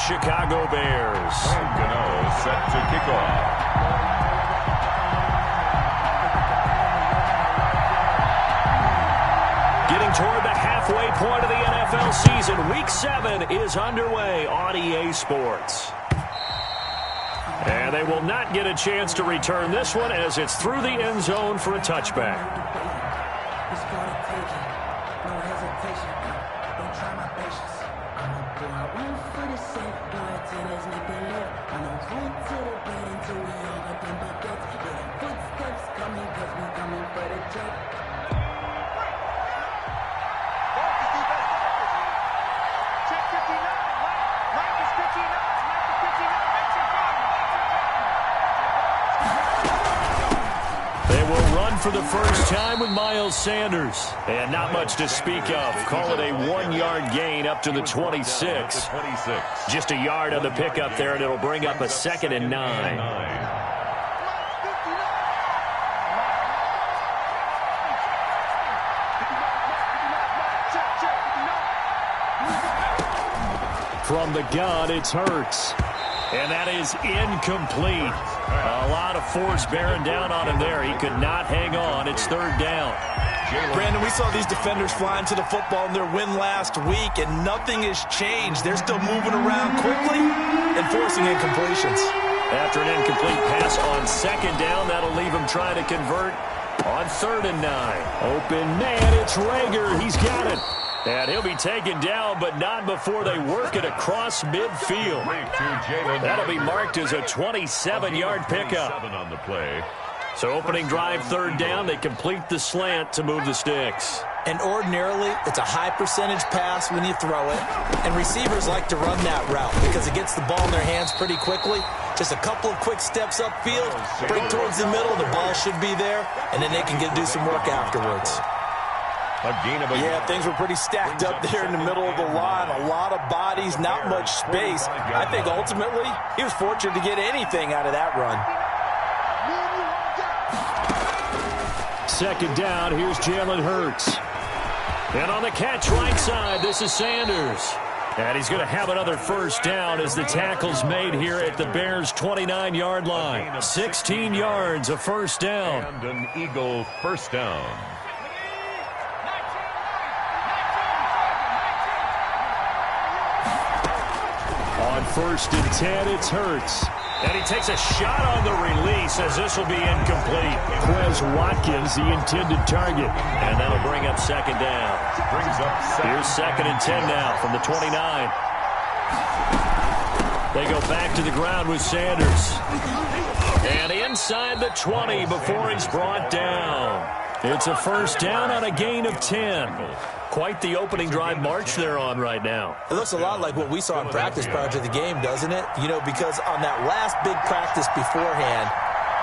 Chicago Bears. Gano set to kick off. Getting toward the halfway point of the NFL season. Week 7 is underway on EA Sports. And they will not get a chance to return this one as it's through the end zone for a touchback. For the first time with Miles Sanders. And not much to speak of. Call it a 1-yard gain up to the 26. Just a yard on the pickup there, and it'll bring up a 2nd and 9. From the gun, it's Hurts. And that is incomplete. A lot of force bearing down on him there. He could not hang on. It's 3rd down. Brandon, we saw these defenders flying to the football in their win last week, and nothing has changed. They're still moving around quickly and forcing incompletions. After an incomplete pass on 2nd down, that'll leave him trying to convert on 3rd and 9. Open man, it's Rager. He's got it. And he'll be taken down, but not before they work it across midfield. That'll be marked as a 27-yard pickup. On the play. So opening drive, 3rd down, they complete the slant to move the sticks. And ordinarily, it's a high percentage pass when you throw it. And receivers like to run that route because it gets the ball in their hands pretty quickly. Just a couple of quick steps upfield, break towards the middle, the ball should be there, and then they can do some work afterwards. Yeah, things were pretty stacked up there in the middle of the line. A lot of bodies, not much space. I think ultimately he was fortunate to get anything out of that run. 2nd down, here's Jalen Hurts. And on the catch right side, this is Sanders. And he's going to have another 1st down as the tackle's made here at the Bears' 29-yard line. 16 yards, a 1st down. And an Eagle 1st down. On 1st and 10, it's Hurts. And he takes a shot on the release as this will be incomplete. Quez Watkins, the intended target. And that'll bring up 2nd down. Here's 2nd and 10 now from the 29. They go back to the ground with Sanders. And inside the 20 before he's brought down. It's a 1st down on a gain of 10. Quite the opening drive march they're on right now. It looks a lot like what we saw in practice prior to the game, doesn't it? You know, because on that last big practice beforehand,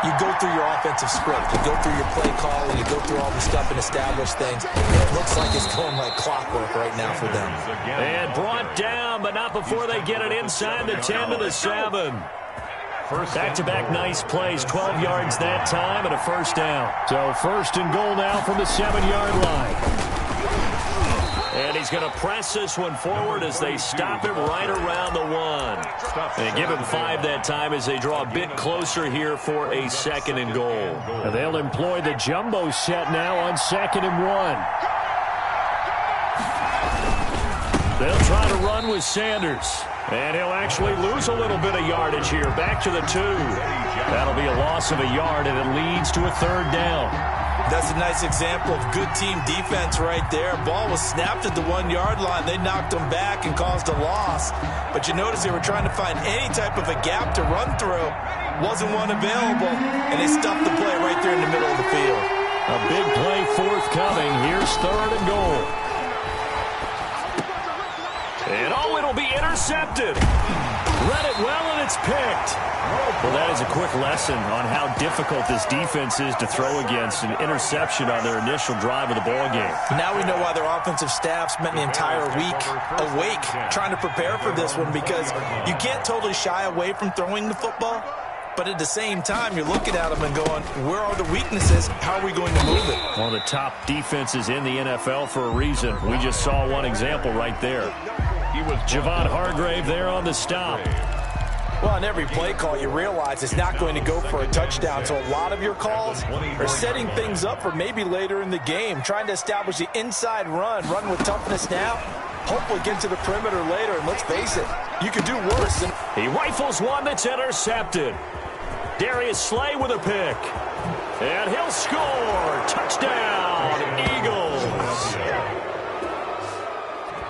you go through your offensive script. You go through your play call, and you go through all the stuff and establish things. It looks like it's going like clockwork right now for them. And brought down, but not before they get it inside the 10 to the 7. Back-to-back nice plays, 12 yards that time, and a 1st down. So 1st and goal now from the 7-yard line. And he's going to press this one forward as they stop him right around the 1. They give him 5 that time as they draw a bit closer here for a 2nd and goal. And they'll employ the jumbo set now on 2nd and 1. They'll try to run with Sanders. And he'll actually lose a little bit of yardage here. Back to the 2. That'll be a loss of a yard, and it leads to a 3rd down. That's a nice example of good team defense right there. Ball was snapped at the 1-yard line. They knocked them back and caused a loss. But you notice they were trying to find any type of a gap to run through. Wasn't one available, and they stuffed the play right there in the middle of the field. A big play forthcoming. Here's 3rd and goal. And oh, it'll be intercepted. Read it well, and it's picked. Well, that is a quick lesson on how difficult this defense is to throw against. An interception on their initial drive of the ball game. Now we know why their offensive staff spent the entire week awake trying to prepare for this one, because you can't totally shy away from throwing the football. But at the same time, you're looking at them and going, where are the weaknesses? How are we going to move it? One of the top defenses in the NFL for a reason. We just saw one example right there. Javon Hargrave there on the stop. Well, on every play call, you realize it's not going to go for a touchdown. So a lot of your calls are setting things up for maybe later in the game, trying to establish the inside run with toughness now, hopefully get to the perimeter later. And let's face it, you could do worse. He rifles one that's intercepted. Darius Slay with a pick. And he'll score. Touchdown, Eagles.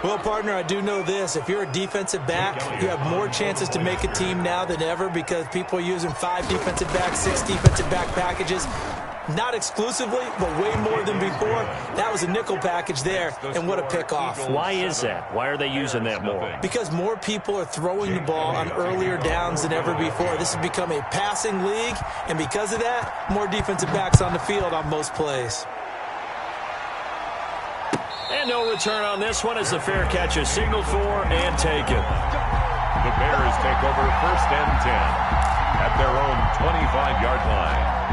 Well, partner, I do know this. If you're a defensive back, you have more chances to make a team now than ever because people are using 5 defensive backs, 6 defensive back packages. Not exclusively, but way more than before. That was a nickel package there, and what a pickoff. Why is that? Why are they using that more? Because more people are throwing the ball on earlier downs than ever before. This has become a passing league, and because of that, more defensive backs on the field on most plays. And no return on this one as the fair catch is signaled for and taken. The Bears take over 1st and 10 at their own 25-yard line.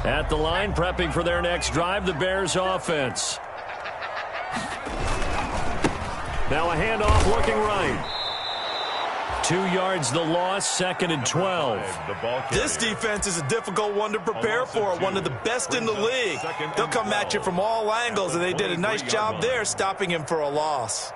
At the line, prepping for their next drive, the Bears offense. Now a handoff looking right. 2 yards the loss, 2nd and 12. This defense is a difficult one to prepare for, one of the best in the league. They'll come at you from all angles, and they did a nice job there stopping him for a loss.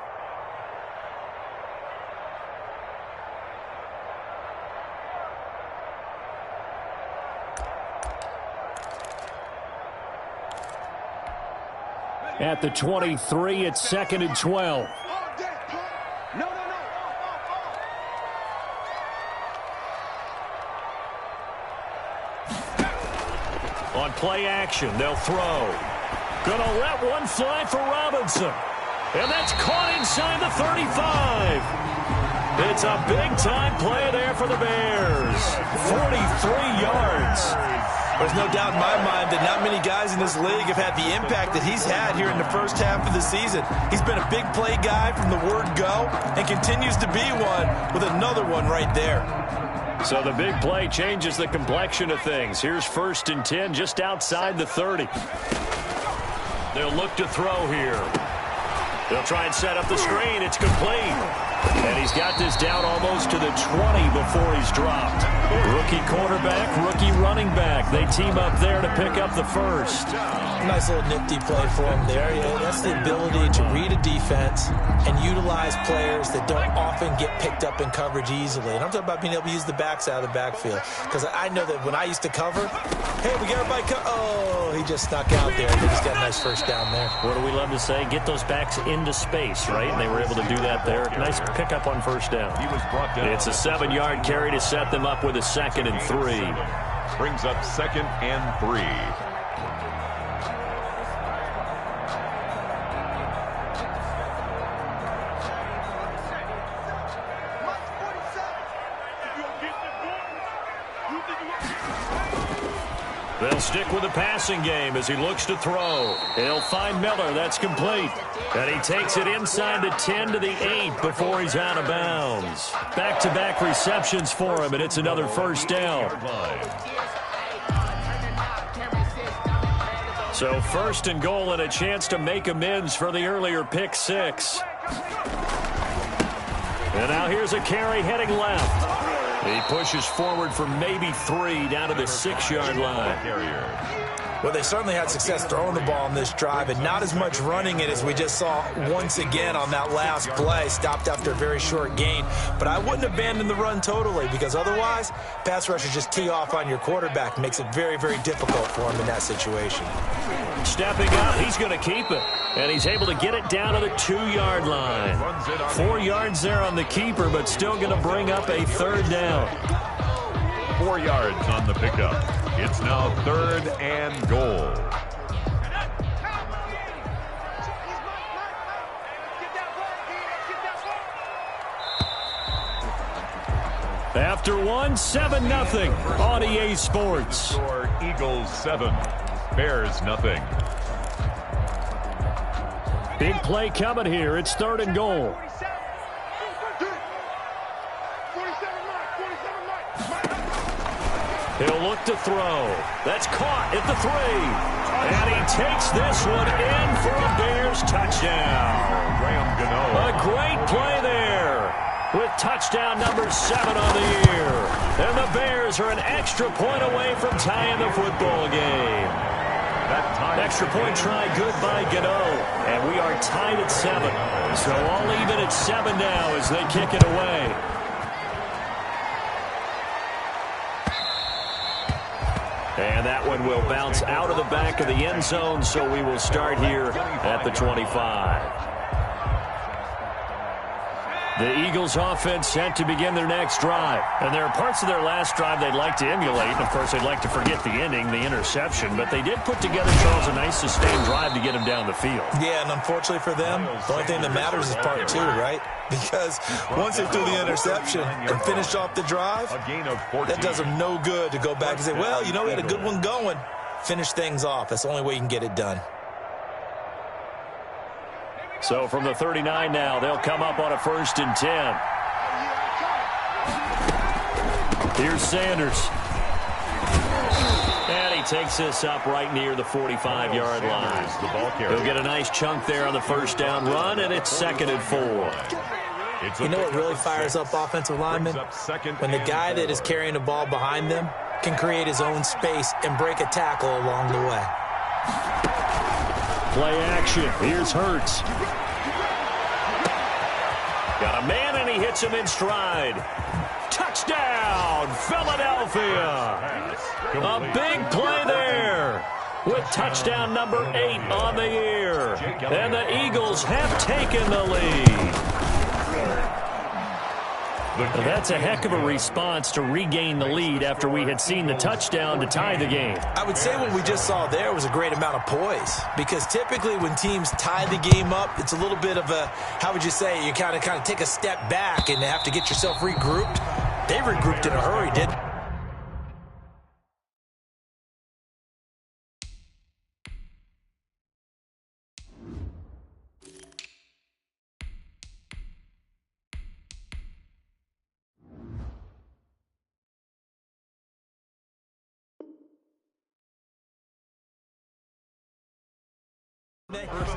At the 23, it's 2nd and 12. On play action, they'll throw. Gonna let one fly for Robinson. And that's caught inside the 35. It's a big-time play there for the Bears. 43 yards. There's no doubt in my mind that not many guys in this league have had the impact that he's had here in the first half of the season. He's been a big play guy from the word go and continues to be one with another one right there. So the big play changes the complexion of things. Here's 1st and 10 just outside the 30. They'll look to throw here. They'll try and set up the screen. It's complete. And he's got this down almost to the 20 before he's dropped. Rookie quarterback, rookie running back. They team up there to pick up the first. Nice little nifty play for him there. Yeah, that's the ability to read a defense and utilize players that don't often get picked up in coverage easily. And I'm talking about being able to use the backs out of the backfield. Because I know that when I used to cover, hey, we got everybody oh, he just snuck out there. They just got a nice first down there. What do we love to say? Get those backs into space, right? And they were able to do that there. Nice pickup on first down. It's a 7-yard carry to set them up with a 2nd and 3. Brings up 2nd and 3. They'll stick with the passing game as he looks to throw. He'll find Miller. That's complete. And he takes it inside the 10 to the 8 before he's out of bounds. Back-to-back receptions for him, and it's another first down. So 1st and goal and a chance to make amends for the earlier pick 6. And now here's a carry heading left. He pushes forward for maybe 3 down to the 6-yard line. Well, they certainly had success throwing the ball on this drive, and not as much running it as we just saw once again on that last play. Stopped after a very short gain. But I wouldn't abandon the run totally, because otherwise, pass rushers just tee off on your quarterback. Makes it very, very difficult for him in that situation. Stepping up, he's going to keep it. And he's able to get it down to the 2-yard line. 4 yards there on the keeper, but still going to bring up a 3rd down. 4 yards on the pickup. It's now 3rd and goal. After one, 7-0 on EA Sports. Eagles 7, Bears nothing. Big play coming here. It's 3rd and goal. He'll look to throw. That's caught at the 3. And he takes this one in for a Bears touchdown. A great play there with touchdown number 7 on the year. And the Bears are an extra point away from tying the football game. Extra point try good by Gano. And we are tied at 7. So all even at 7 now as they kick it away. And that one will bounce out of the back of the end zone, so we will start here at the 25. The Eagles offense set to begin their next drive. And there are parts of their last drive they'd like to emulate. And, of course, they'd like to forget the ending, the interception. But they did put together, Charles, a nice sustained drive to get them down the field. Yeah, and unfortunately for them, the only thing that matters is part 2, right? Because once they threw the interception and finished off the drive, that does them no good to go back and say, well, you know, we had a good one going. Finish things off. That's the only way you can get it done. So from the 39 now, they'll come up on a 1st and 10. Here's Sanders. And he takes this up right near the 45-yard line. He'll get a nice chunk there on the 1st down run, and it's 2nd and 4. You know what really fires up offensive linemen? When the guy that is carrying the ball behind them can create his own space and break a tackle along the way. Play action. Here's Hurts. Got a man, and he hits him in stride. Touchdown, Philadelphia. A big play there with touchdown number 8 on the year. And the Eagles have taken the lead. That's a heck of a response to regain the lead after we had seen the touchdown to tie the game. I would say what we just saw there was a great amount of poise, because typically when teams tie the game up, it's a little bit of a, how would you say, you kind of take a step back and have to get yourself regrouped. They regrouped in a hurry, didn't they?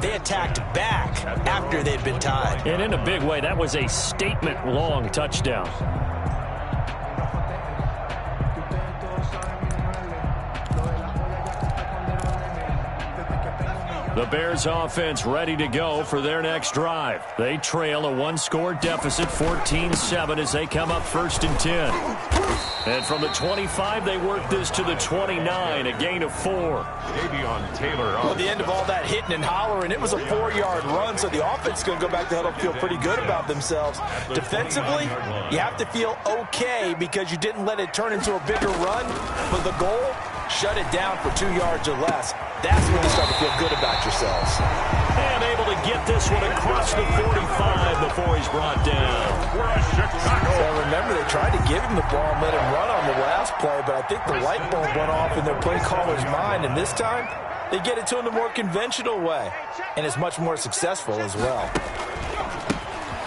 They attacked back after they'd been tied. And in a big way, that was a statement-long touchdown. The Bears offense ready to go for their next drive. They trail a 1-score deficit, 14-7, as they come up 1st and 10. And from the 25, they work this to the 29, a gain of 4. Well, at the end of all that hitting and hollering, it was a 4-yard run, so the offense is going to go back to huddle and feel pretty good about themselves. Defensively, you have to feel okay because you didn't let it turn into a bigger run, but the goal, shut it down for 2 yards or less. That's when you start to feel good about yourselves. And able to get this one across the 45 before he's brought down. So remember, they tried to give him the ball and let him run on the last play, but I think the light bulb went off in their play caller's mind, and this time they get it to him the more conventional way, and it's much more successful as well.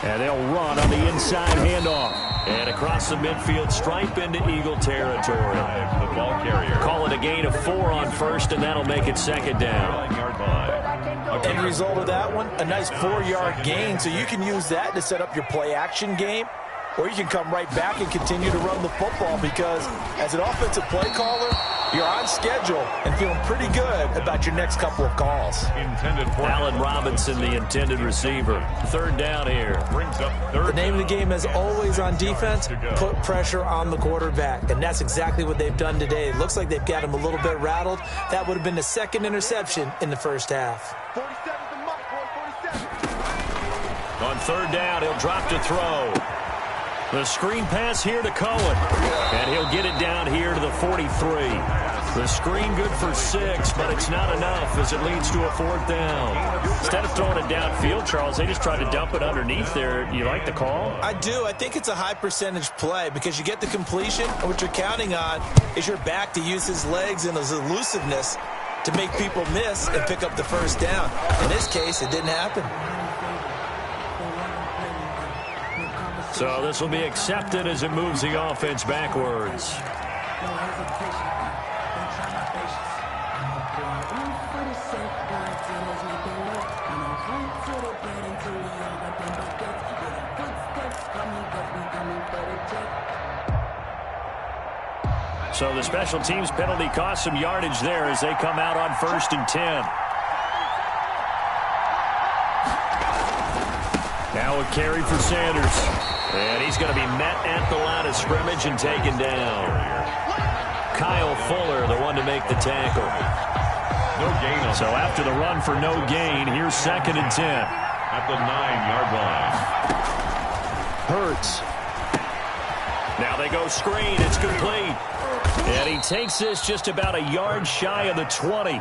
And they'll run on the inside handoff. And across the midfield stripe into Eagle territory. The ball carrier. Call it a gain of 4 on 1st, and that'll make it 2nd down. End result of that one, a nice 4-yard gain, so you can use that to set up your play-action game, or you can come right back and continue to run the football, because as an offensive play caller, you're on schedule and feeling pretty good about your next couple of calls. Allen Robinson, the intended receiver. 3rd down here. The name of the game is always on defense, put pressure on the quarterback, and that's exactly what they've done today. It looks like they've got him a little bit rattled. That would have been the 2nd interception in the 1st half. On 3rd down, he'll drop to throw. The screen pass here to Cohen. And he'll get it down here to the 43. The screen good for 6, but it's not enough as it leads to a 4th down. Instead of throwing it downfield, Charles, they just tried to dump it underneath there. You like the call? I do. I think it's a high-percentage play because you get the completion, and what you're counting on is your back to use his legs and his elusiveness to make people miss and pick up the 1st down. In this case, it didn't happen. So this will be accepted as it moves the offense backwards. So the special teams penalty cost some yardage there as they come out on 1st and 10. Now a carry for Sanders. And he's going to be met at the line of scrimmage and taken down. Kyle Fuller, the one to make the tackle. No gain. So after the run for no gain, here's 2nd and 10. At the 9-yard line. Hurts. Now they go screen. It's complete. And he takes this just about a yard shy of the 20.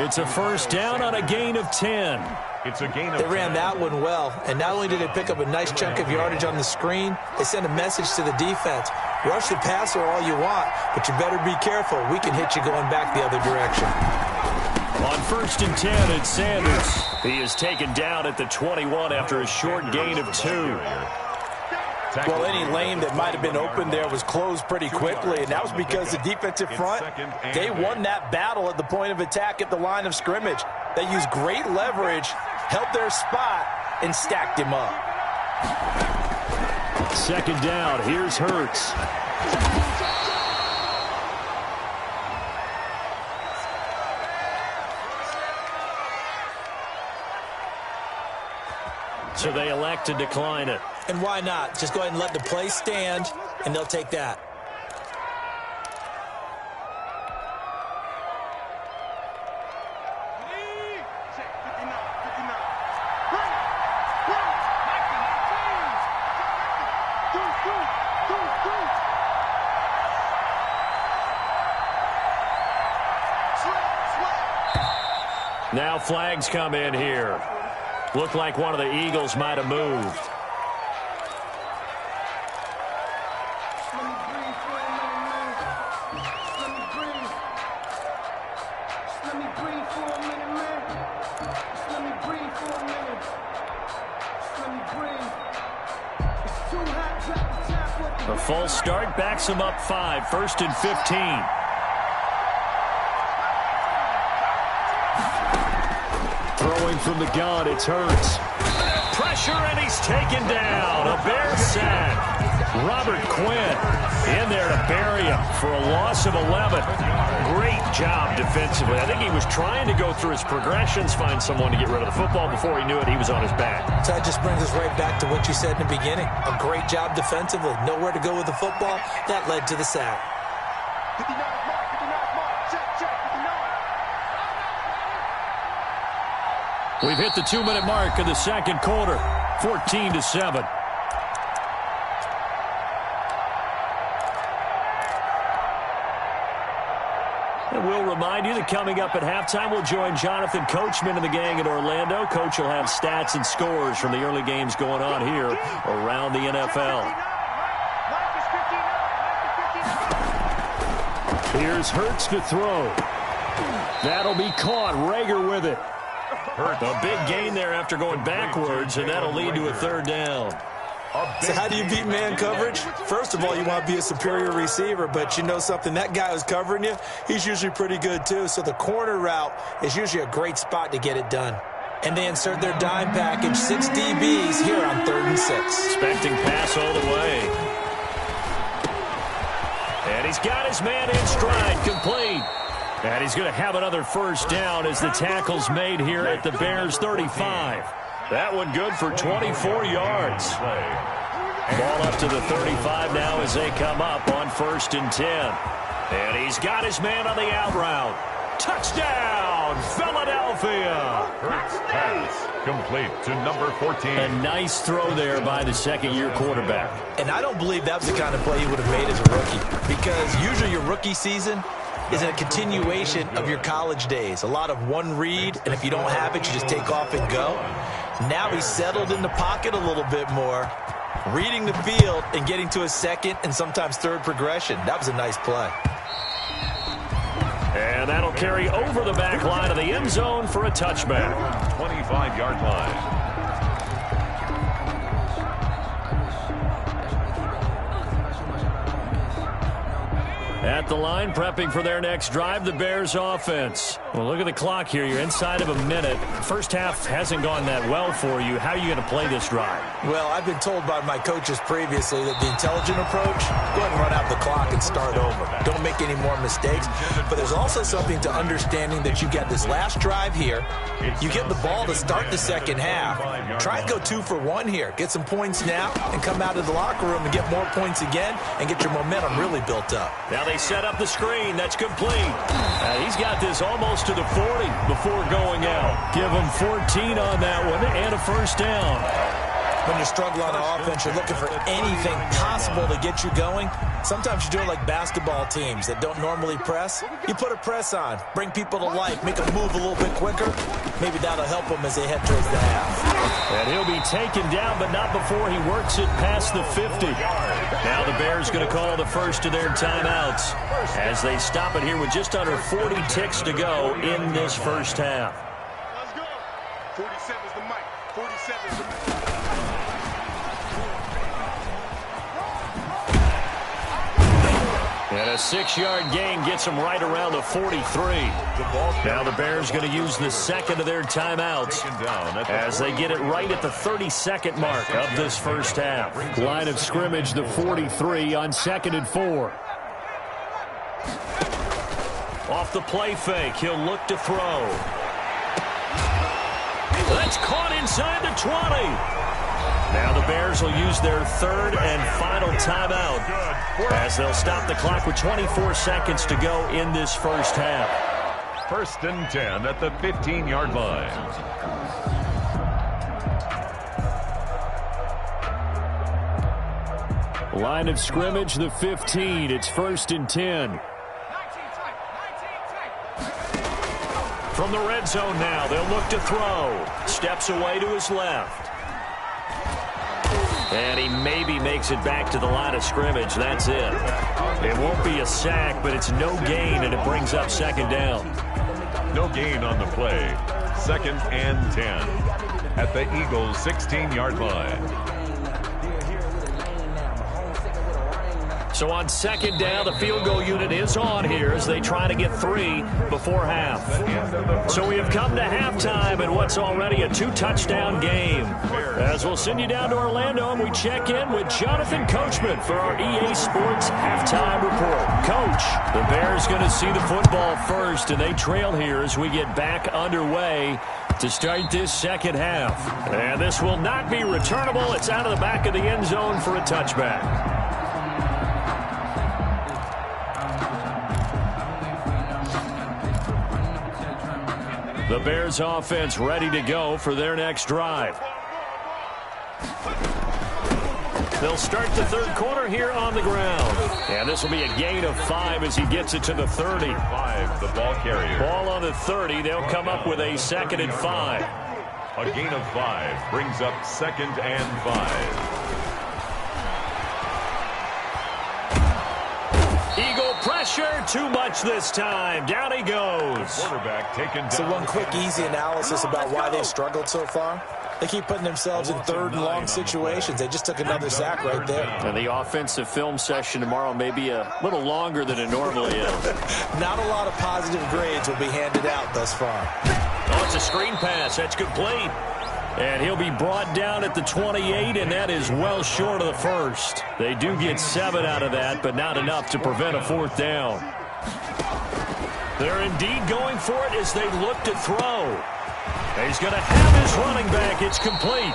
It's a first down on a gain of 10. It's a gain of 10. They ran that one well, and not only did they pick up a nice chunk of yardage on the screen, they sent a message to the defense. Rush the passer all you want, but you better be careful. We can hit you going back the other direction. On 1st and 10, it's Sanders. He is taken down at the 21 after a short gain of 2. Well, any lane that might have been open there was closed pretty quickly, and that was because the defensive front, they won that battle at the point of attack at the line of scrimmage. They used great leverage, held their spot, and stacked him up. 2nd down, here's Hurts. So they elect to decline it. And why not? Just go ahead and let the play stand, and they'll take that. Now flags come in here. Looked like one of the Eagles might have moved. A false start backs him up 5, 1st and 15. Throwing from the gun, it's Hurts. Pressure, and he's taken down. A Bear sack. Robert Quinn in there to bury him for a loss of 11. Great job defensively. I think he was trying to go through his progressions, find someone to get rid of the football. Before he knew it, he was on his back. So that just brings us right back to what you said in the beginning. A great job defensively. Nowhere to go with the football. That led to the sack. We've hit the 2-minute mark of the 2nd quarter, 14-7. And we'll remind you that coming up at halftime, we'll join Jonathan Coachman and the gang in Orlando. Coach will have stats and scores from the early games going on here around the NFL. Here's Hurts to throw. That'll be caught. Rager with it. A big gain there after going backwards, and that'll lead to a 3rd down. So how do you beat man coverage? First of all, you want to be a superior receiver, but you know something, that guy who's covering you, he's usually pretty good too. So the corner route is usually a great spot to get it done. And they insert their dime package, 6 DBs here on 3rd and 6. Expecting pass all the way. And he's got his man in stride, complete. And he's going to have another first down as the tackle's made here at the Bears' 35. That one good for 24 yards. Ball up to the 35 now as they come up on 1st and 10. And he's got his man on the out route. Touchdown, Philadelphia. Hurts pass complete to number 14. A nice throw there by the 2nd-year quarterback. And I don't believe that was the kind of play he would have made as a rookie, because usually your rookie season is a continuation of your college days. A lot of one read, and if you don't have it, you just take off and go. Now he's settled in the pocket a little bit more, reading the field and getting to a 2nd and sometimes 3rd progression. That was a nice play. And that'll carry over the back line of the end zone for a touchback. 25-yard line. At the line, prepping for their next drive, the Bears offense. Well, look at the clock here. You're inside of a minute. First half hasn't gone that well for you. How are you going to play this drive? Well, I've been told by my coaches previously that the intelligent approach, go ahead and run out the clock and start over. Don't make any more mistakes. But there's also something to understanding that you get this last drive here. You get the ball to start the second half. Try and go 2 for 1 here. Get some points now and come out of the locker room and get more points again and get your momentum really built up. Now they set up the screen. That's complete. He's got this almost to the 40 before going out. Give him 14 on that one and a first down. When you struggle on offense, you're looking for anything possible to get you going. Sometimes you do it like basketball teams that don't normally press. You put a press on, bring people to life, make them move a little bit quicker. Maybe that'll help them as they head towards the half. And he'll be taken down, but not before he works it past the 50. Now the Bears going to call the first of their timeouts as they stop it here with just under 40 ticks to go in this first half. Let's go. 47 is the mic. 47 is the mic. And a 6-yard gain gets them right around the 43. Now the Bears going to use the second of their timeouts as they get it right at the 32nd mark of this first half. Line of scrimmage, the 43 on 2nd and 4. Off the play fake, he'll look to throw. That's caught inside the 20. Now the Bears will use their third and final timeout as they'll stop the clock with 24 seconds to go in this first half. 1st and 10 at the 15-yard line. Line of scrimmage, the 15. It's 1st and 10. From the red zone now, they'll look to throw. Steps away to his left. And he maybe makes it back to the line of scrimmage. That's it. It won't be a sack, but it's no gain, and it brings up 2nd down. No gain on the play. 2nd and 10 at the Eagles' 16-yard line. So on 2nd down, the field goal unit is on here as they try to get 3 before half. So we have come to halftime in what's already a 2-touchdown game. As we'll send you down to Orlando and we check in with Jonathan Coachman for our EA Sports Halftime Report. Coach, the Bears going to see the football first, and they trail here as we get back underway to start this second half. And this will not be returnable. It's out of the back of the end zone for a touchback. The Bears offense ready to go for their next drive. They'll start the third quarter here on the ground. And this will be a gain of 5 as he gets it to the 30. 5, the ball carrier. Ball on the 30. They'll come up with a 2nd and 5. A gain of 5 brings up 2nd and 5. Eagle pressure, too much this time. Down he goes. Quarterback taken down. So one quick, easy analysis about why they've struggled so far. They keep putting themselves in 3rd and long situations. They just took another sack right there. And the offensive film session tomorrow may be a little longer than it normally is. Not a lot of positive grades will be handed out thus far. Oh, it's a screen pass. That's complete. And he'll be brought down at the 28, and that is well short of the first. They do get 7 out of that, but not enough to prevent a 4th down. They're indeed going for it as they look to throw. He's going to have his running back. It's complete.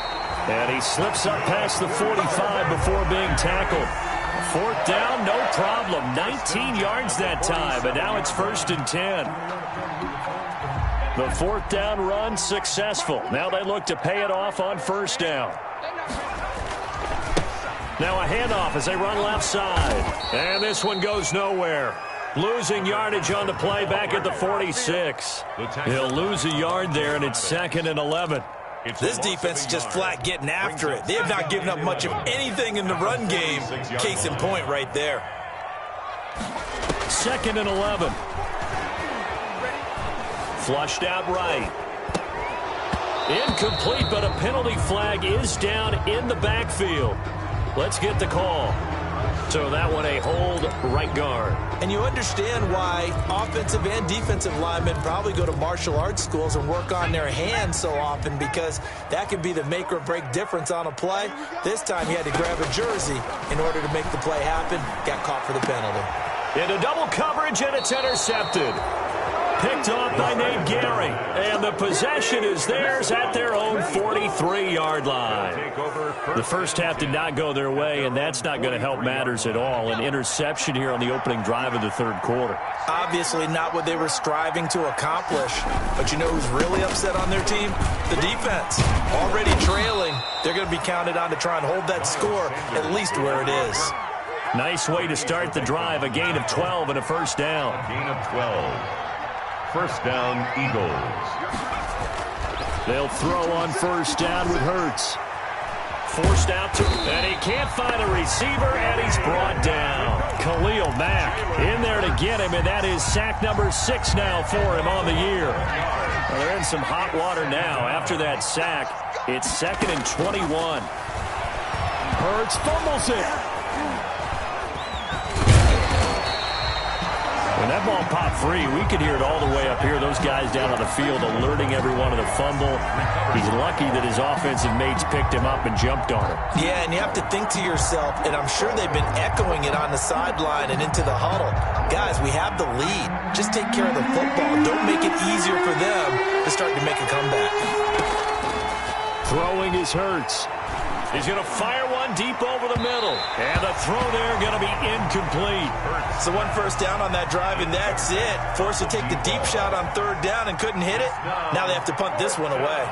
And he slips up past the 45 before being tackled. 4th down, no problem. 19 yards that time, and now it's 1st and 10. The 4th down run successful. Now they look to pay it off on 1st down. Now a handoff as they run left side. And this one goes nowhere. Losing yardage on the play back at the 46. He'll lose a yard there, and it's 2nd and 11. This defense is just flat getting after it. They have not given up much of anything in the run game. Case in point right there. 2nd and 11. Flushed out right. Incomplete, but a penalty flag is down in the backfield. Let's get the call. So that one a hold right guard. And you understand why offensive and defensive linemen probably go to martial arts schools and work on their hands so often, because that can be the make or break difference on a play. This time he had to grab a jersey in order to make the play happen. Got caught for the penalty. Into double coverage, and it's intercepted. Picked off by Nate Gary. And the possession is theirs at their own 43-yard line. The first half did not go their way, and that's not going to help matters at all. An interception here on the opening drive of the third quarter. Obviously not what they were striving to accomplish. But you know who's really upset on their team? The defense. Already trailing. They're going to be counted on to try and hold that score at least where it is. Nice way to start the drive. A gain of 12 and a first down. Gain of 12. First down, Eagles. They'll throw on first down with Hurts. Forced out to, and he can't find a receiver, and he's brought down. Khalil Mack in there to get him, and that is sack number 6 now for him on the year. Well, they're in some hot water now. After that sack, it's 2nd and 21. Hurts fumbles it. When that ball popped free, we could hear it all the way up here. Those guys down on the field alerting everyone of the fumble. He's lucky that his offensive mates picked him up and jumped on him. Yeah, and you have to think to yourself, and I'm sure they've been echoing it on the sideline and into the huddle. Guys, we have the lead. Just take care of the football. Don't make it easier for them to start to make a comeback. Throwing is Hurts. He's going to fire one deep over the middle. And the throw there going to be incomplete. So one first down on that drive, and that's it. Forced to take the deep shot on third down and couldn't hit it. Now they have to punt this one away.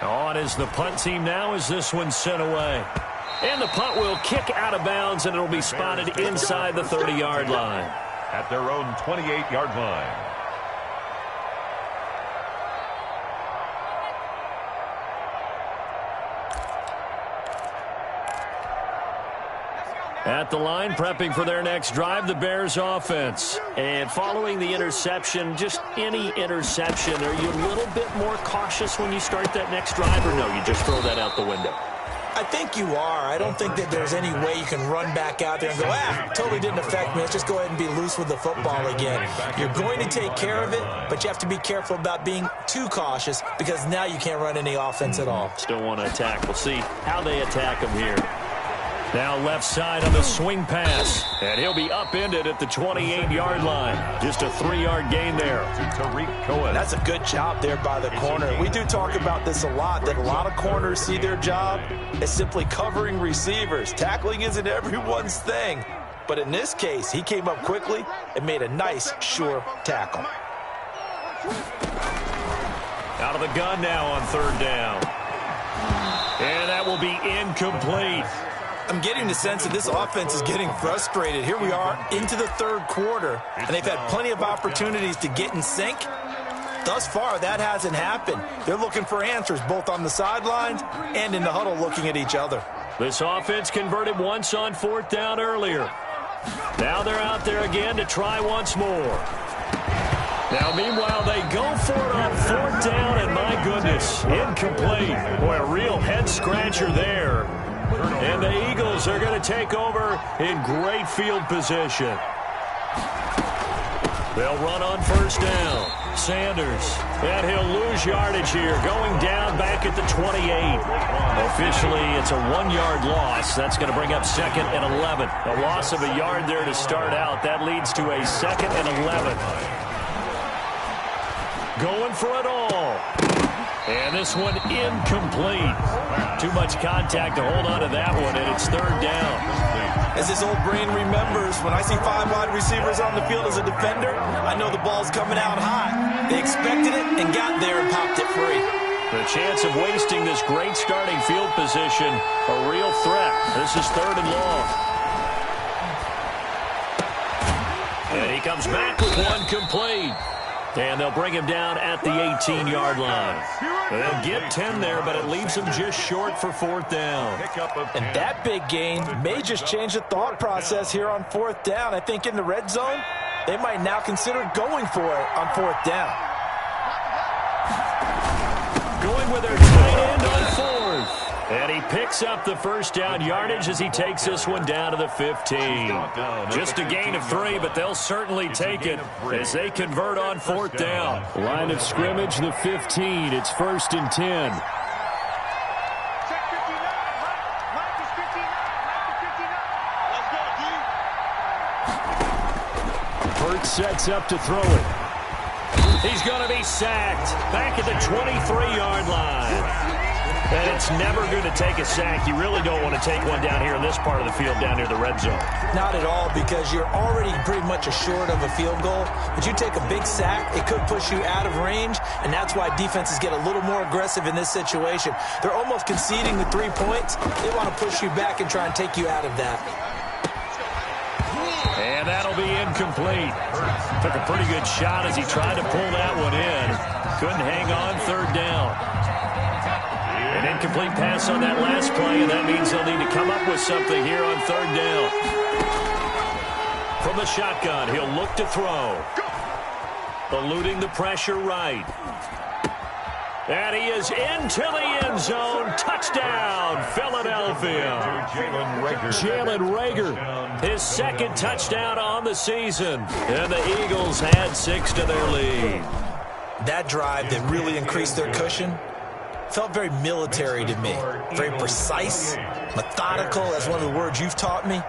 On is the punt team now as this one's sent away. And the punt will kick out of bounds, and it'll be spotted inside the 30-yard line. At their own 28-yard line. At the line, prepping for their next drive, the Bears offense. And following the interception, just any interception, are you a little bit more cautious when you start that next drive, or no, you just throw that out the window? I think you are. I don't think that there's any way you can run back out there and go, totally didn't affect me. Let's just go ahead and be loose with the football again. You're going to take care of it, but you have to be careful about being too cautious, because now you can't run any offense at all. Still want to attack. We'll see how they attack them here. Now left side on the swing pass. And he'll be upended at the 28-yard line. Just a 3-yard gain there. Tariq Cohen. That's a good job there by the corner. We do talk about this a lot, that a lot of corners see their job as simply covering receivers. Tackling isn't everyone's thing. But in this case, he came up quickly and made a nice, sure tackle. Out of the gun now on third down. And that will be incomplete. I'm getting the sense that this offense is getting frustrated. Here we are into the third quarter, and they've had plenty of opportunities to get in sync. Thus far, that hasn't happened. They're looking for answers both on the sidelines and in the huddle looking at each other. This offense converted once on fourth down earlier. Now they're out there again to try once more. Now, meanwhile, they go for it on fourth down, and my goodness, incomplete. Boy, a real head-scratcher there. And the Eagles are going to take over in great field position. They'll run on first down. Sanders, and he'll lose yardage here, going down back at the 28. Officially, it's a 1-yard loss. That's going to bring up 2nd and 11. A loss of a yard there to start out. That leads to a 2nd and 11. Going for it all. And this one incomplete. Too much contact to hold on to that one, and it's third down. As his old brain remembers, when I see 5 wide receivers on the field as a defender, I know the ball's coming out hot. They expected it and got there and popped it free. The chance of wasting this great starting field position, a real threat. This is third and long. And he comes back with one complete. And they'll bring him down at the 18-yard line. They'll get 10 there, but it leaves them just short for fourth down. And that big gain may just change the thought process here on fourth down. I think in the red zone, they might now consider going for it on fourth down. going with their tight end on fourth. And he picks up the first down yardage as he takes this one down to the 15. Just a gain of 3, but they'll certainly take it as they convert on fourth down. Line of scrimmage, the 15. It's 1st and 10. Burt sets up to throw it. He's going to be sacked back at the 23-yard line. And it's never going to take a sack. You really don't want to take one down here in this part of the field, down near the red zone. Not at all, because you're already pretty much assured of a field goal. But you take a big sack, it could push you out of range, and that's why defenses get a little more aggressive in this situation. They're almost conceding the 3 points. They want to push you back and try and take you out of that. And that'll be incomplete. Took a pretty good shot as he tried to pull that one in. Couldn't hang on, 3rd down. An incomplete pass on that last play, and that means they'll need to come up with something here on 3rd down. From the shotgun, he'll look to throw. Eluding the pressure right. And he is into the end zone. Touchdown, Philadelphia. Jalen Reagor, his 2nd touchdown on the season. And the Eagles had 6 to their lead. That drive that really increased their cushion felt very military to me. Very precise, methodical. That's one of the words you've taught me.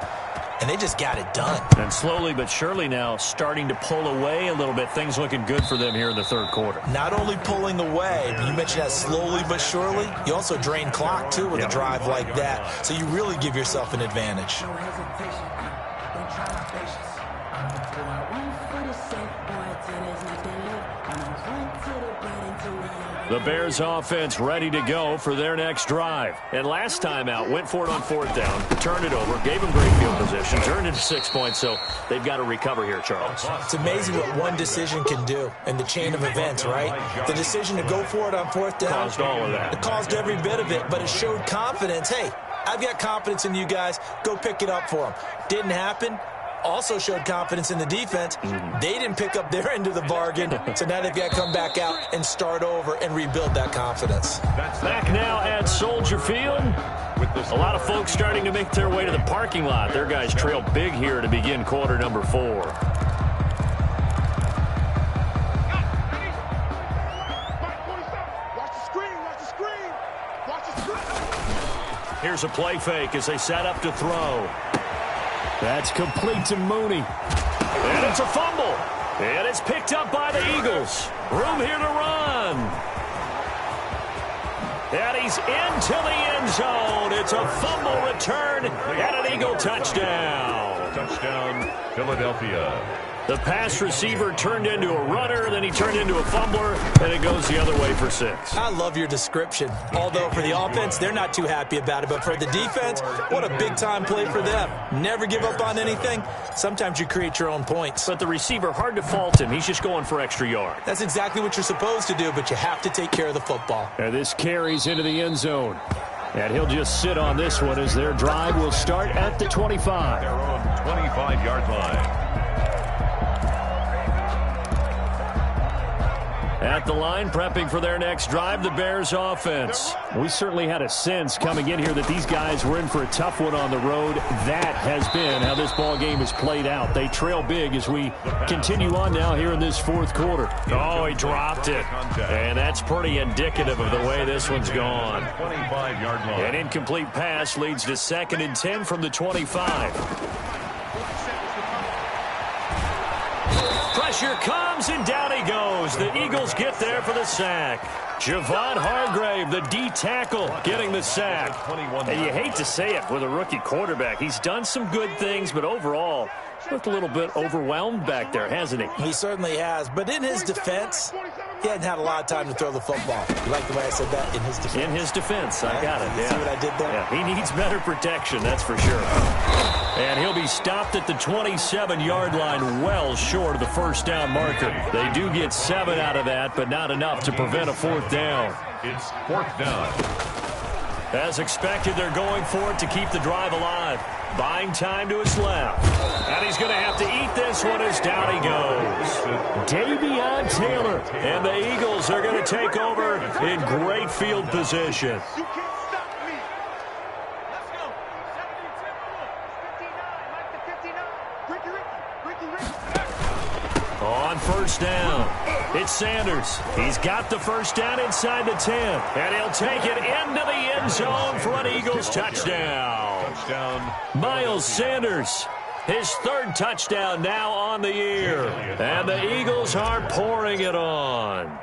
And they just got it done. And slowly but surely now starting to pull away a little bit. Things looking good for them here in the 3rd quarter. Not only pulling away, but you mentioned that slowly but surely. You also drain clock, too, with a drive like that. So you really give yourself an advantage. The Bears offense ready to go for their next drive. And last time out, went for it on 4th down, turned it over, gave them great field position, turned it to 6 points, so they've got to recover here, Charles. It's amazing what one decision can do in the chain of events, right? The decision to go for it on 4th down. Caused all of that. It caused every bit of it, but it showed confidence. Hey, I've got confidence in you guys. Go pick it up for them. Didn't happen. Also showed confidence in the defense. They didn't pick up their end of the bargain, so now they've got to come back out and start over and rebuild that confidence. Back now at Soldier Field. A lot of folks starting to make their way to the parking lot. Their guys trail big here to begin quarter number 4. Here's a play fake as they set up to throw. That's complete to Mooney. And it's a fumble. And it's picked up by the Eagles. Room here to run. And he's into the end zone. It's a fumble return and an Eagle touchdown. Touchdown, Philadelphia. The pass receiver turned into a runner, then he turned into a fumbler, and it goes the other way for 6. I love your description. Although for the offense, they're not too happy about it. But for the defense, what a big-time play for them. Never give up on anything. Sometimes you create your own points. But the receiver, hard to fault him. He's just going for extra yard. That's exactly what you're supposed to do, but you have to take care of the football. And this carries into the end zone. And he'll just sit on this one as their drive will start at the 25. Their own 25-yard line. At the line, prepping for their next drive, the Bears offense. We certainly had a sense coming in here that these guys were in for a tough one on the road. That has been how this ball game has played out. They trail big as we continue on now here in this 4th quarter. Oh, he dropped it. And that's pretty indicative of the way this one's gone. 25-yard line. An incomplete pass leads to 2nd and 10 from the 25. Pressure comes, and down he goes. The Eagles get there for the sack. Javon Hargrave, the D tackle, getting the sack. And you hate to say it with a rookie quarterback. He's done some good things, but overall, looked a little bit overwhelmed back there, hasn't he? He certainly has. But in his defense, he hadn't had a lot of time to throw the football. You like the way I said that? In his defense. In his defense. I got it. Yeah. See what I did there? Yeah, he needs better protection, that's for sure. And he'll be stopped at the 27-yard line, well short of the first down marker. They do get 7 out of that, but not enough to prevent a 4th down. It's 4th down. As expected, they're going for it to keep the drive alive. Buying time to his left. And he's going to have to eat this one as down he goes. Davion Taylor. And the Eagles are going to take over in great field position. You can't stop me. Let's go. 59, Ricky. On first down, it's Sanders. He's got the first down inside the 10. And he'll take it into the end zone for an Eagles touchdown. Miles Sanders, his third touchdown now on the year. And the Eagles are pouring it on.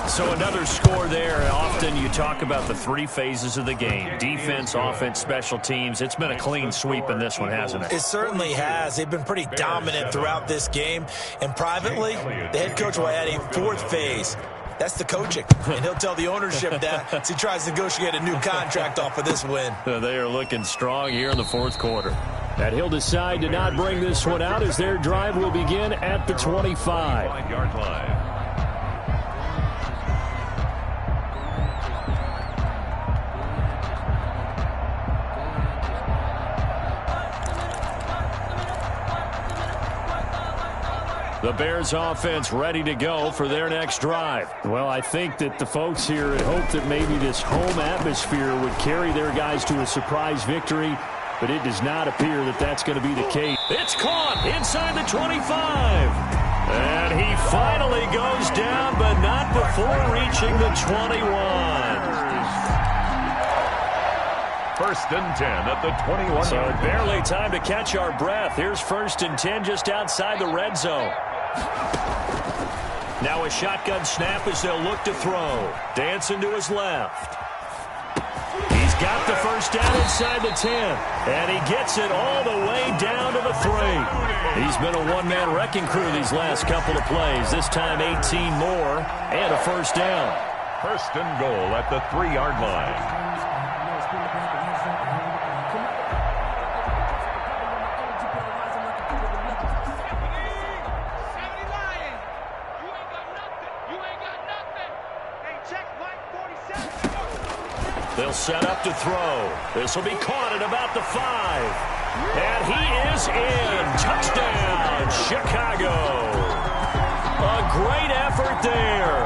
So another score there. Often you talk about the three phases of the game. Defense, offense, special teams. It's been a clean sweep in this one, hasn't it? It certainly has. They've been pretty dominant throughout this game. And privately, the head coach will add a fourth phase. That's the coaching. And he'll tell the ownership that as he tries to negotiate a new contract off of this win. They are looking strong here in the fourth quarter. And he'll decide to not bring this one out as their drive will begin at the 25-yard line. The Bears offense ready to go for their next drive. Well, I think that the folks here had hoped that maybe this home atmosphere would carry their guys to a surprise victory, but it does not appear that that's going to be the case. It's caught inside the 25. And he finally goes down, but not before reaching the 21. First and 10 at the 21. So barely time to catch our breath. Here's first and 10 just outside the red zone. Now a shotgun snap as they'll look to throw. Dancing to his left. He's got the first down inside the 10. And he gets it all the way down to the 3. He's been a one-man wrecking crew these last couple of plays. This time 18 more and a first down. First and goal at the 3-yard line. They'll set up to throw. This will be caught at about the 5. And he is in. Touchdown, Chicago. A great effort there.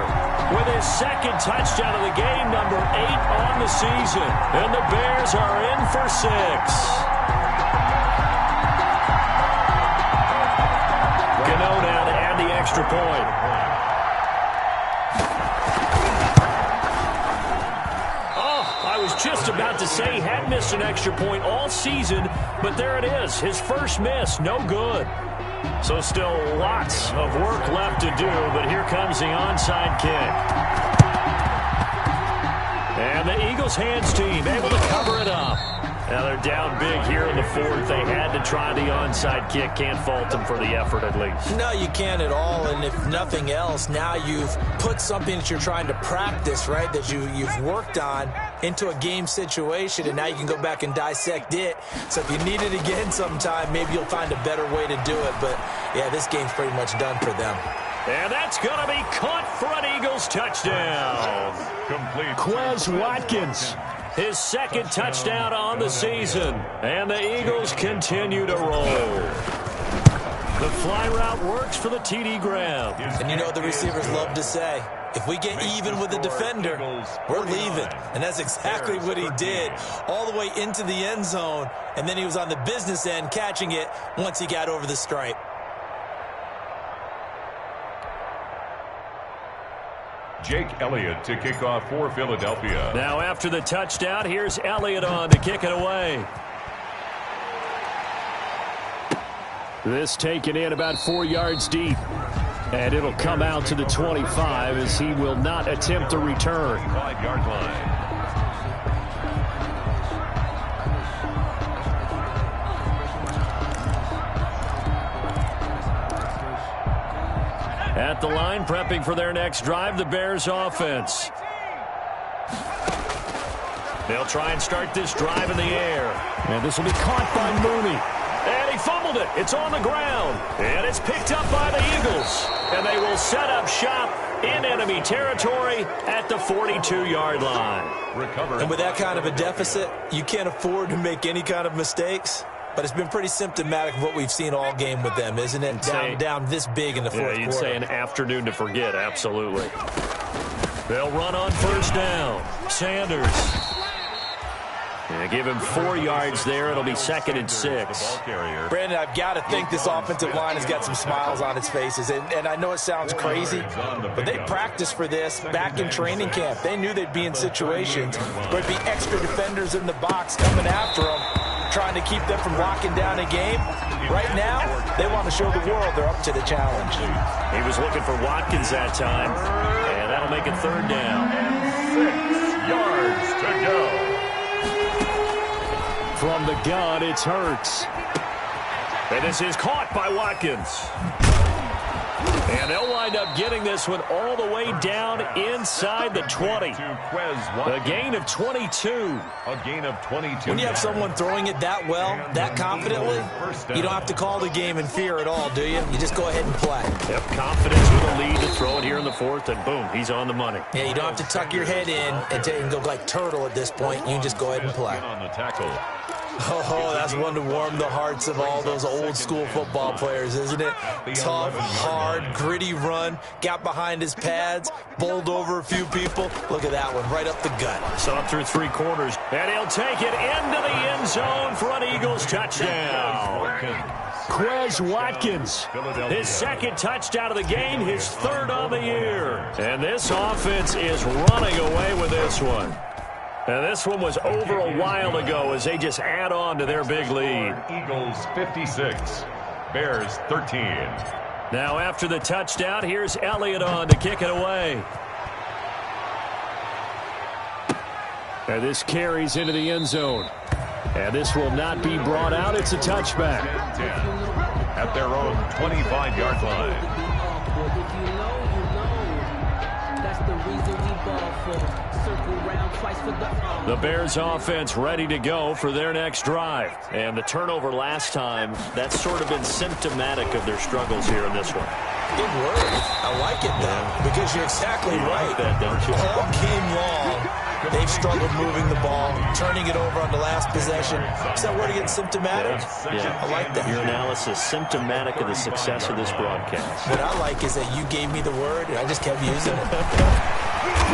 With his second touchdown of the game, number 8 on the season. And the Bears are in for 6. Gano now to add the extra point. Just about to say he hadn't missed an extra point all season, but there it is. His first miss, no good. So still lots of work left to do, but here comes the onside kick. And the Eagles hands team able to cover it up. Now they're down big here in the fourth. They had to try the onside kick. Can't fault them for the effort at least. No, you can't at all. And if nothing else, now you've put something that you're trying to practice, right, that you've worked on into a game situation, and now you can go back and dissect it. So if you need it again sometime, maybe you'll find a better way to do it. But, yeah, this game's pretty much done for them. And that's going to be caught for an Eagles touchdown. Complete. Quez Watkins, his second touchdown on the season. And the Eagles continue to roll. The fly route works for the TD grab. And you know what the receivers love to say? If we get even with the defender, we're leaving. And that's exactly what he did, all the way into the end zone. And then he was on the business end catching it once he got over the stripe. Jake Elliott to kick off for Philadelphia. Now after the touchdown, here's Elliott on to kick it away. This taken in about 4 yards deep. And it'll come out to the 25 as he will not attempt a return. 5-yard line. At the line, prepping for their next drive, the Bears offense. They'll try and start this drive in the air. And this will be caught by Mooney. And he fumbled it. It's on the ground. And it's picked up by the Eagles. And they will set up shop in enemy territory at the 42-yard line. And with that kind of a deficit, you can't afford to make any kind of mistakes. but it's been pretty symptomatic of what we've seen all game with them, isn't it? Down this big in the fourth quarter. You'd say an afternoon to forget, absolutely. They'll run on first down. Sanders. Give him 4 yards there. It'll be 2nd and 6. Brandon, I've got to think this offensive line has got some smiles on its faces. And I know it sounds crazy, but they practiced for this back in training camp. They knew they'd be in situations where it'd be extra defenders in the box coming after them, trying to keep them from locking down a game. Right now, they want to show the world they're up to the challenge. He was looking for Watkins that time, and that'll make it 3rd down. 6 yards to go. From the gun, it's Hurts. And this is caught by Watkins. And they'll wind up getting this one all the way down inside the 20. A gain of 22. A gain of 22. When you have someone throwing it that well, that confidently, you don't have to call the game in fear at all, do you? You just go ahead and play. Yep, confidence with a lead to throw it here in the 4th, and boom, he's on the money. Yeah, you don't have to tuck your head in and go like turtle at this point. You can just go ahead and play. On the tackle. Oh, that's one to warm the hearts of all those old-school football players, isn't it? Tough, hard, gritty run, got behind his pads, bowled over a few people. Look at that one, right up the gut. Saw through 3 quarters, and he'll take it into the end zone for an Eagles touchdown. Quez Watkins, his 2nd touchdown of the game, his 3rd on the year. And this offense is running away with this one. And this one was over a while ago as they just add on to their big lead. Eagles 56, Bears 13. Now after the touchdown, here's Elliott on to kick it away. And this carries into the end zone. And this will not be brought out. It's a touchback. 10 at their own 25-yard line. That's the reason we ball for. The Bears offense ready to go for their next drive. And the turnover last time, that's sort of been symptomatic of their struggles here in this one. Good word. I like it, though, because you're exactly right. Like that, don't you? All game long, they've struggled moving the ball, turning it over on the last possession. Is that word again, symptomatic? Yeah. I like that. Your analysis, symptomatic of the success of this broadcast. What I like is that you gave me the word, and I just kept using it.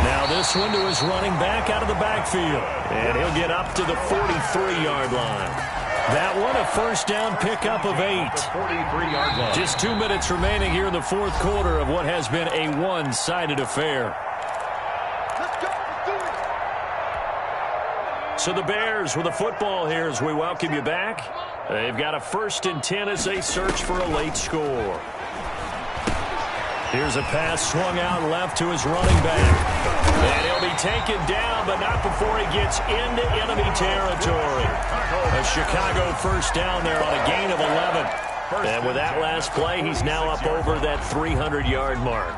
Now this one to his running back out of the backfield. And he'll get up to the 43-yard line. That one, a 1st down pickup of 8. 43-yard line. Just 2 minutes remaining here in the 4th quarter of what has been a one-sided affair. So the Bears with the football here as we welcome you back. They've got a 1st and 10 as they search for a late score. Here's a pass swung out left to his running back. And he'll be taken down, but not before he gets into enemy territory. A Chicago 1st down there on a gain of 11. And with that last play, he's now up over that 300-yard mark.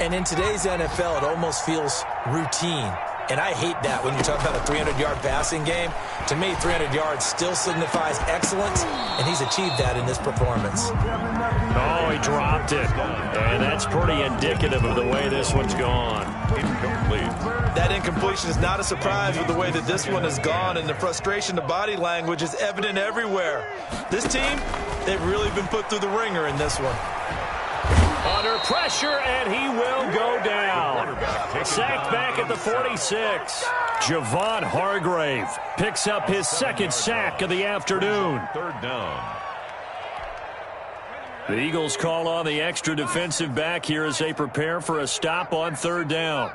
And in today's NFL, it almost feels routine. And I hate that when you're talking about a 300-yard passing game. To me, 300 yards still signifies excellence, and he's achieved that in this performance. Oh, he dropped it. And that's pretty indicative of the way this one's gone. Incomplete. That incompletion is not a surprise with the way that this one has gone, and the frustration, the body language is evident everywhere. This team, they've really been put through the ringer in this one. Under pressure, and he will go down. Sacked back at the 46. Javon Hargrave picks up his 2nd sack of the afternoon. 3rd down. The Eagles call on the extra defensive back here as they prepare for a stop on 3rd down.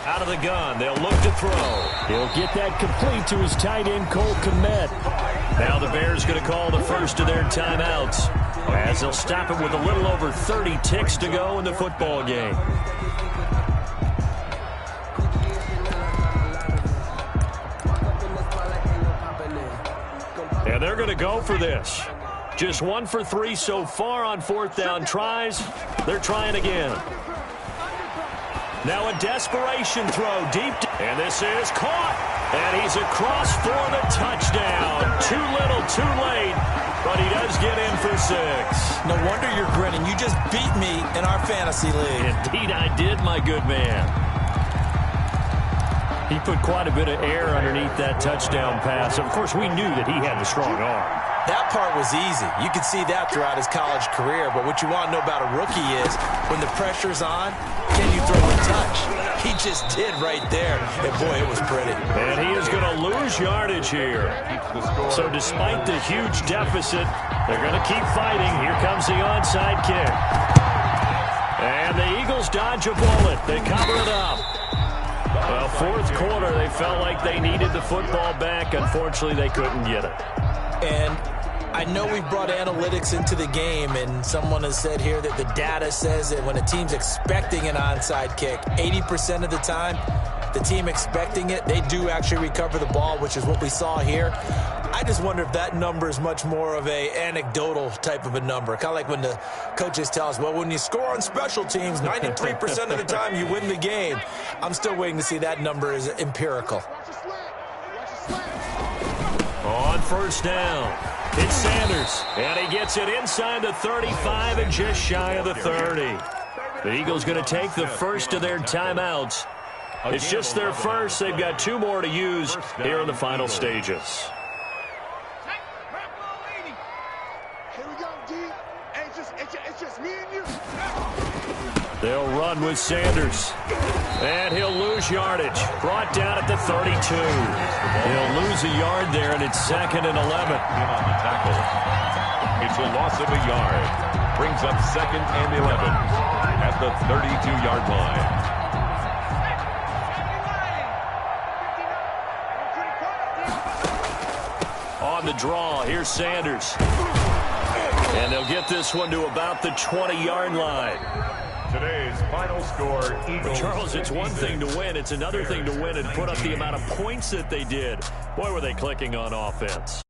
Out of the gun, they'll look to throw. He'll get that complete to his tight end, Cole Kmet. Now the Bears going to call the first of their timeouts, as they'll stop it with a little over 30 ticks to go in the football game. And they're going to go for this. Just 1 for 3 so far on 4th down tries. They're trying again. Now a desperation throw deep. And this is caught. And he's across for the touchdown. Too little, too late. But he does get in for 6. No wonder you're grinning. You just beat me in our fantasy league. Indeed I did, my good man. He put quite a bit of air underneath that touchdown pass. Of course, we knew that he had the strong arm. That part was easy. You could see that throughout his college career. But what you want to know about a rookie is when the pressure's on, can you throw a touch? He just did right there. And, boy, it was pretty. And he is going to lose yardage here. So despite the huge deficit, they're going to keep fighting. Here comes the onside kick. And the Eagles dodge a bullet. They cover it up. Well, fourth quarter, they felt like they needed the football back. Unfortunately, they couldn't get it. And I know we've brought analytics into the game, and someone has said here that the data says that when a team's expecting an onside kick, 80% of the time, the team expecting it, they do actually recover the ball, which is what we saw here. I just wonder if that number is much more of a anecdotal type of a number. Kind of like when the coaches tell us, well, when you score on special teams, 93% of the time you win the game. I'm still waiting to see that number is empirical. On first down, it's Sanders, and he gets it inside the 35 and just shy of the 30. The Eagles going to take the first of their timeouts. It's just their first. They've got 2 more to use here in the final stages. They'll run with Sanders. And he'll lose yardage. Brought down at the 32. He'll lose a yard there, and it's 2nd and 11. On the tackle. It's a loss of a yard. Brings up 2nd and 11 at the 32-yard line. On the draw, here's Sanders. And they'll get this one to about the 20-yard line. Today's final score, Eagles. Charles, it's one thing to win. It's another thing to win and put up the amount of points that they did. Boy, were they clicking on offense.